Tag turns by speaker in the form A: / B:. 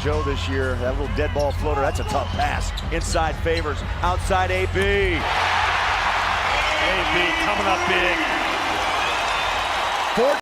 A: Joe this year. That little dead ball floater, that's a tough pass. Inside Favors, outside AB.
B: AB coming up big.